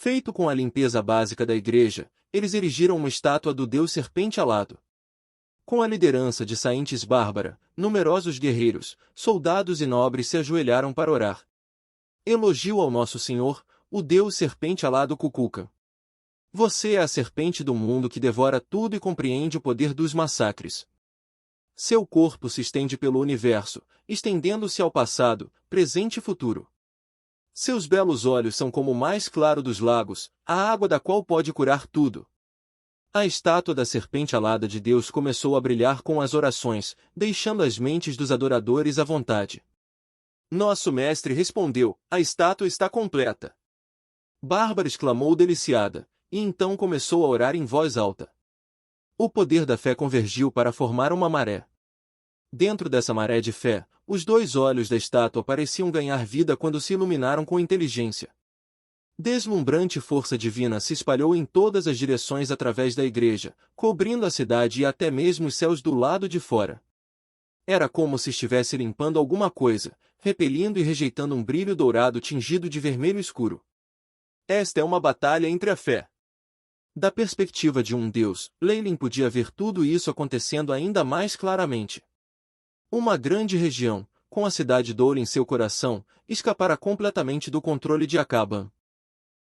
Feito com a limpeza básica da igreja, eles erigiram uma estátua do deus serpente alado. Com a liderança de Saintes Bárbara, numerosos guerreiros, soldados e nobres se ajoelharam para orar. Elogio ao nosso Senhor, o deus serpente alado Kukulkan. Você é a serpente do mundo que devora tudo e compreende o poder dos massacres. Seu corpo se estende pelo universo, estendendo-se ao passado, presente e futuro. Seus belos olhos são como o mais claro dos lagos, a água da qual pode curar tudo. A estátua da serpente alada de Deus começou a brilhar com as orações, deixando as mentes dos adoradores à vontade. Nosso mestre respondeu, a estátua está completa. Bárbara exclamou deliciada, e então começou a orar em voz alta. O poder da fé convergiu para formar uma maré. Dentro dessa maré de fé, os dois olhos da estátua pareciam ganhar vida quando se iluminaram com inteligência. Deslumbrante força divina se espalhou em todas as direções através da igreja, cobrindo a cidade e até mesmo os céus do lado de fora. Era como se estivesse limpando alguma coisa, repelindo e rejeitando um brilho dourado tingido de vermelho escuro. Esta é uma batalha entre a fé. Da perspectiva de um Deus, Leilin podia ver tudo isso acontecendo ainda mais claramente. Uma grande região, com a cidade Dole em seu coração, escapara completamente do controle de Acaban.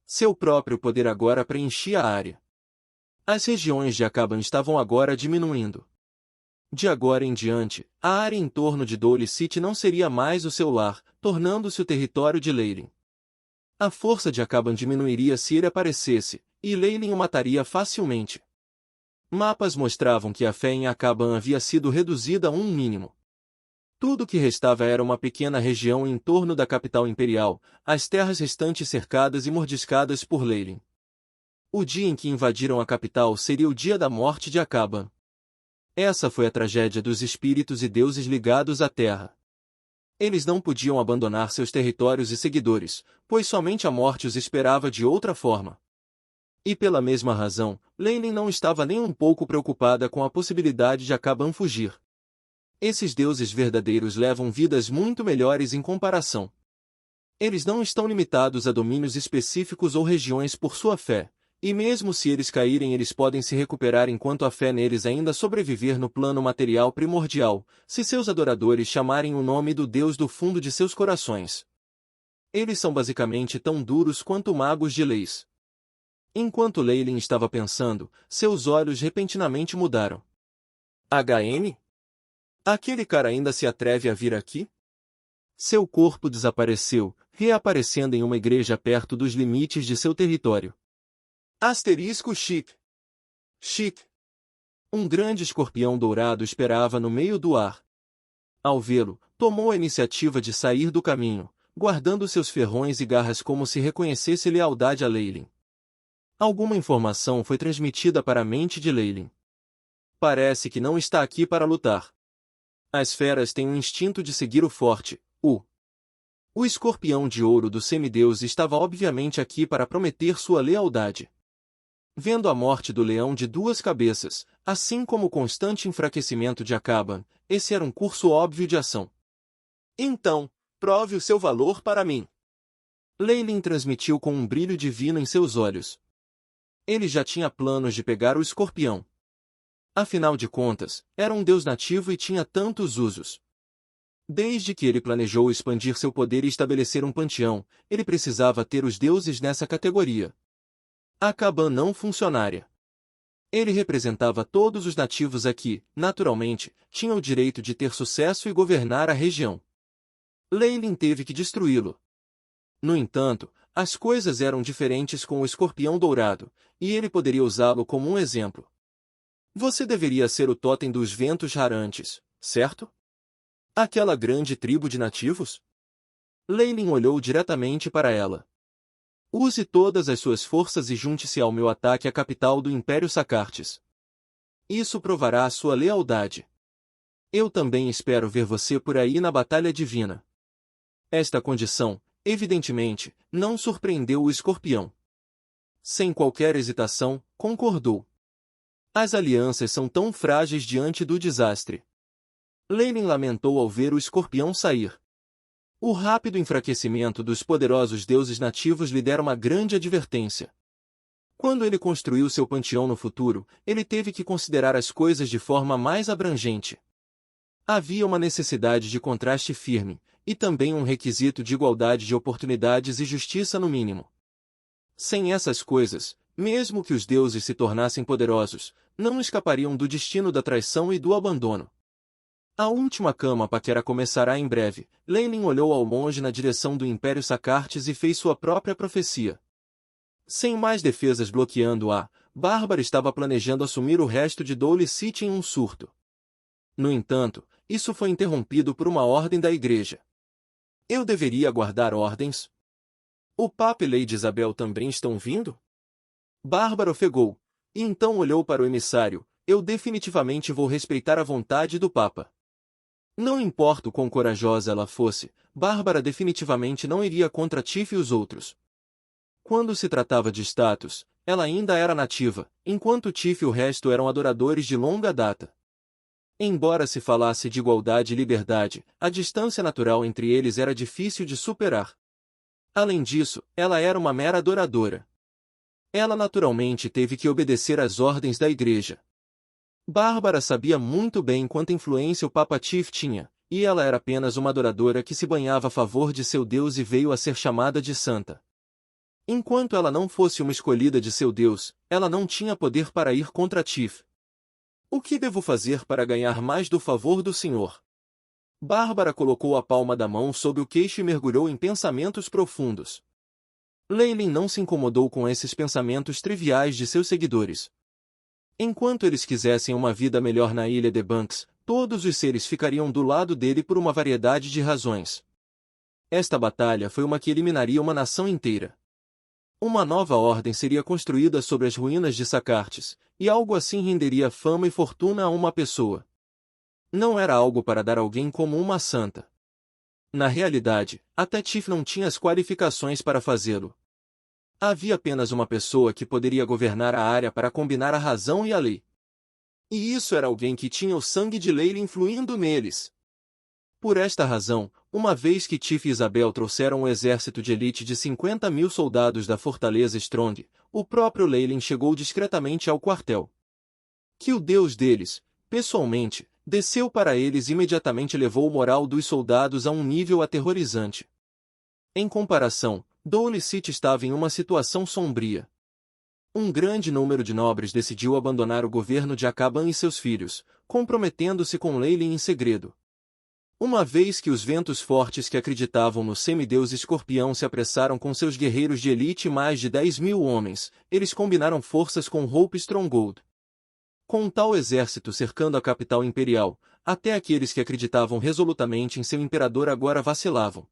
Seu próprio poder agora preenchia a área. As regiões de Acaban estavam agora diminuindo. De agora em diante, a área em torno de Dole City não seria mais o seu lar, tornando-se o território de Leilin. A força de Acaban diminuiria se ele aparecesse, e Leilin o mataria facilmente. Mapas mostravam que a fé em Acaban havia sido reduzida a um mínimo. Tudo o que restava era uma pequena região em torno da capital imperial, as terras restantes cercadas e mordiscadas por Leilin. O dia em que invadiram a capital seria o dia da morte de Acaban. Essa foi a tragédia dos espíritos e deuses ligados à terra. Eles não podiam abandonar seus territórios e seguidores, pois somente a morte os esperava de outra forma. E pela mesma razão, Leilin não estava nem um pouco preocupada com a possibilidade de Acaban fugir. Esses deuses verdadeiros levam vidas muito melhores em comparação. Eles não estão limitados a domínios específicos ou regiões por sua fé, e mesmo se eles caírem eles podem se recuperar enquanto a fé neles ainda sobreviver no plano material primordial, se seus adoradores chamarem o nome do Deus do fundo de seus corações. Eles são basicamente tão duros quanto magos de leis. Enquanto Leilin estava pensando, seus olhos repentinamente mudaram. HM? Aquele cara ainda se atreve a vir aqui? Seu corpo desapareceu, reaparecendo em uma igreja perto dos limites de seu território. Asterisco chique. Chique. Um grande escorpião dourado esperava no meio do ar. Ao vê-lo, tomou a iniciativa de sair do caminho, guardando seus ferrões e garras como se reconhecesse lealdade a Leilin. Alguma informação foi transmitida para a mente de Leilin. Parece que não está aqui para lutar. As feras têm um instinto de seguir o forte, O escorpião de ouro do semideus estava obviamente aqui para prometer sua lealdade. Vendo a morte do leão de duas cabeças, assim como o constante enfraquecimento de Acaban, esse era um curso óbvio de ação. Então, prove o seu valor para mim. Leilin transmitiu com um brilho divino em seus olhos. Ele já tinha planos de pegar o escorpião. Afinal de contas, era um deus nativo e tinha tantos usos. Desde que ele planejou expandir seu poder e estabelecer um panteão, ele precisava ter os deuses nessa categoria. Acaban não funcionária. Ele representava todos os nativos aqui, naturalmente, tinha o direito de ter sucesso e governar a região. Leilin teve que destruí-lo. No entanto, as coisas eram diferentes com o escorpião dourado, e ele poderia usá-lo como um exemplo. Você deveria ser o totem dos ventos rarantes, certo? Aquela grande tribo de nativos? Leilin olhou diretamente para ela. Use todas as suas forças e junte-se ao meu ataque à capital do Império Sacartes. Isso provará a sua lealdade. Eu também espero ver você por aí na Batalha Divina. Esta condição, evidentemente, não surpreendeu o escorpião. Sem qualquer hesitação, concordou. As alianças são tão frágeis diante do desastre. Leilin lamentou ao ver o escorpião sair. O rápido enfraquecimento dos poderosos deuses nativos lhe dera uma grande advertência. Quando ele construiu seu panteão no futuro, ele teve que considerar as coisas de forma mais abrangente. Havia uma necessidade de contraste firme, e também um requisito de igualdade de oportunidades e justiça no mínimo. Sem essas coisas, mesmo que os deuses se tornassem poderosos, não escapariam do destino da traição e do abandono. A última cama paquera começará em breve. Leilin olhou ao monge na direção do Império Sacartes e fez sua própria profecia. Sem mais defesas bloqueando-a, Bárbara estava planejando assumir o resto de Dole City em um surto. No entanto, isso foi interrompido por uma ordem da igreja. Eu deveria guardar ordens? O Papa e Lady Isabel também estão vindo? Bárbara ofegou, e então olhou para o emissário. Eu definitivamente vou respeitar a vontade do Papa. Não importa o quão corajosa ela fosse, Bárbara definitivamente não iria contra Tiff e os outros. Quando se tratava de status, ela ainda era nativa, enquanto Tiff e o resto eram adoradores de longa data. Embora se falasse de igualdade e liberdade, a distância natural entre eles era difícil de superar. Além disso, ela era uma mera adoradora. Ela naturalmente teve que obedecer às ordens da igreja. Bárbara sabia muito bem quanta influência o Papa Tiff tinha, e ela era apenas uma adoradora que se banhava a favor de seu Deus e veio a ser chamada de santa. Enquanto ela não fosse uma escolhida de seu Deus, ela não tinha poder para ir contra Tiff. O que devo fazer para ganhar mais do favor do Senhor? Bárbara colocou a palma da mão sob o queixo e mergulhou em pensamentos profundos. Leilin não se incomodou com esses pensamentos triviais de seus seguidores. Enquanto eles quisessem uma vida melhor na ilha de Banks, todos os seres ficariam do lado dele por uma variedade de razões. Esta batalha foi uma que eliminaria uma nação inteira. Uma nova ordem seria construída sobre as ruínas de Sacartes, e algo assim renderia fama e fortuna a uma pessoa. Não era algo para dar alguém como uma santa. Na realidade, até Tiff não tinha as qualificações para fazê-lo. Havia apenas uma pessoa que poderia governar a área para combinar a razão e a lei. E isso era alguém que tinha o sangue de Leila influindo neles. Por esta razão, uma vez que Tiff e Isabel trouxeram um exército de elite de 50.000 soldados da fortaleza Strong, o próprio Leilin chegou discretamente ao quartel. Que o deus deles, pessoalmente, desceu para eles e imediatamente levou o moral dos soldados a um nível aterrorizante. Em comparação, Dole City estava em uma situação sombria. Um grande número de nobres decidiu abandonar o governo de Acaban e seus filhos, comprometendo-se com Leilin em segredo. Uma vez que os ventos fortes que acreditavam no semideus Escorpião se apressaram com seus guerreiros de elite e mais de 10.000 homens, eles combinaram forças com Hope Stronghold. Com um tal exército cercando a capital imperial, até aqueles que acreditavam resolutamente em seu imperador agora vacilavam.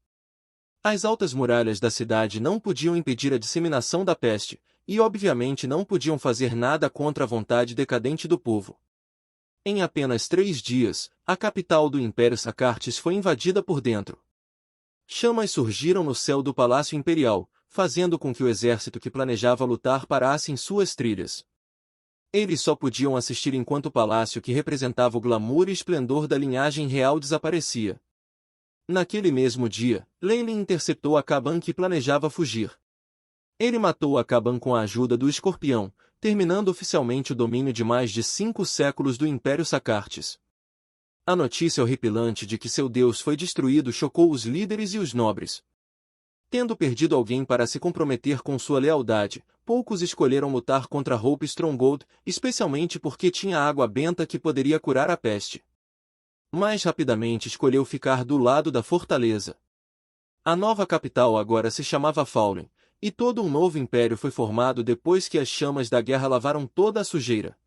As altas muralhas da cidade não podiam impedir a disseminação da peste, e obviamente não podiam fazer nada contra a vontade decadente do povo. Em apenas 3 dias, a capital do Império Sacartes foi invadida por dentro. Chamas surgiram no céu do Palácio Imperial, fazendo com que o exército que planejava lutar parasse em suas trilhas. Eles só podiam assistir enquanto o palácio que representava o glamour e esplendor da linhagem real desaparecia. Naquele mesmo dia, Leilin interceptou Acaban que planejava fugir. Ele matou Acaban com a ajuda do Escorpião, terminando oficialmente o domínio de mais de 5 séculos do Império Sacartes. A notícia horripilante de que seu deus foi destruído chocou os líderes e os nobres. Tendo perdido alguém para se comprometer com sua lealdade, poucos escolheram lutar contra Hope Stronghold, especialmente porque tinha água benta que poderia curar a peste. Mais rapidamente escolheu ficar do lado da fortaleza. A nova capital agora se chamava Fallen, e todo um novo império foi formado depois que as chamas da guerra lavaram toda a sujeira.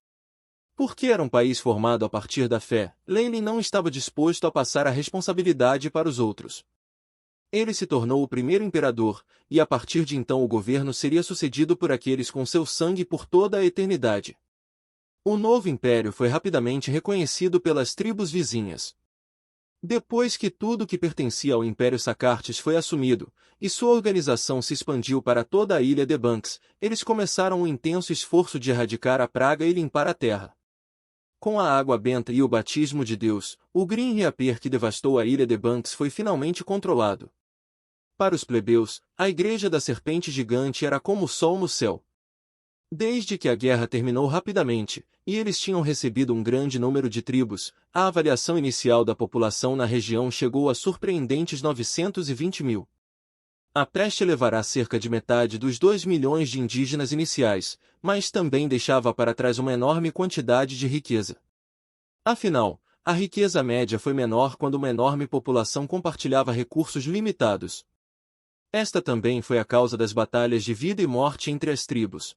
Porque era um país formado a partir da fé, Leilin não estava disposto a passar a responsabilidade para os outros. Ele se tornou o primeiro imperador, e a partir de então o governo seria sucedido por aqueles com seu sangue por toda a eternidade. O novo império foi rapidamente reconhecido pelas tribos vizinhas. Depois que tudo que pertencia ao Império Sacartes foi assumido, e sua organização se expandiu para toda a ilha de Banks, eles começaram um intenso esforço de erradicar a praga e limpar a terra. Com a água benta e o batismo de Deus, o Grim Reaper que devastou a ilha de Banks foi finalmente controlado. Para os plebeus, a Igreja da Serpente Gigante era como o sol no céu. Desde que a guerra terminou rapidamente, e eles tinham recebido um grande número de tribos, a avaliação inicial da população na região chegou a surpreendentes 920 mil. A peste levará cerca de metade dos 2 milhões de indígenas iniciais, mas também deixava para trás uma enorme quantidade de riqueza. Afinal, a riqueza média foi menor quando uma enorme população compartilhava recursos limitados. Esta também foi a causa das batalhas de vida e morte entre as tribos.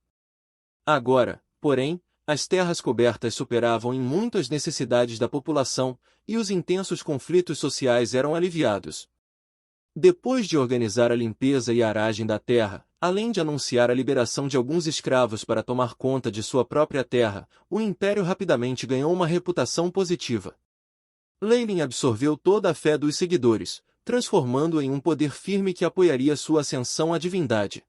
Agora, porém, as terras cobertas superavam em muito as necessidades da população, e os intensos conflitos sociais eram aliviados. Depois de organizar a limpeza e a aragem da terra, além de anunciar a liberação de alguns escravos para tomar conta de sua própria terra, o império rapidamente ganhou uma reputação positiva. Leilin absorveu toda a fé dos seguidores, transformando-o em um poder firme que apoiaria sua ascensão à divindade.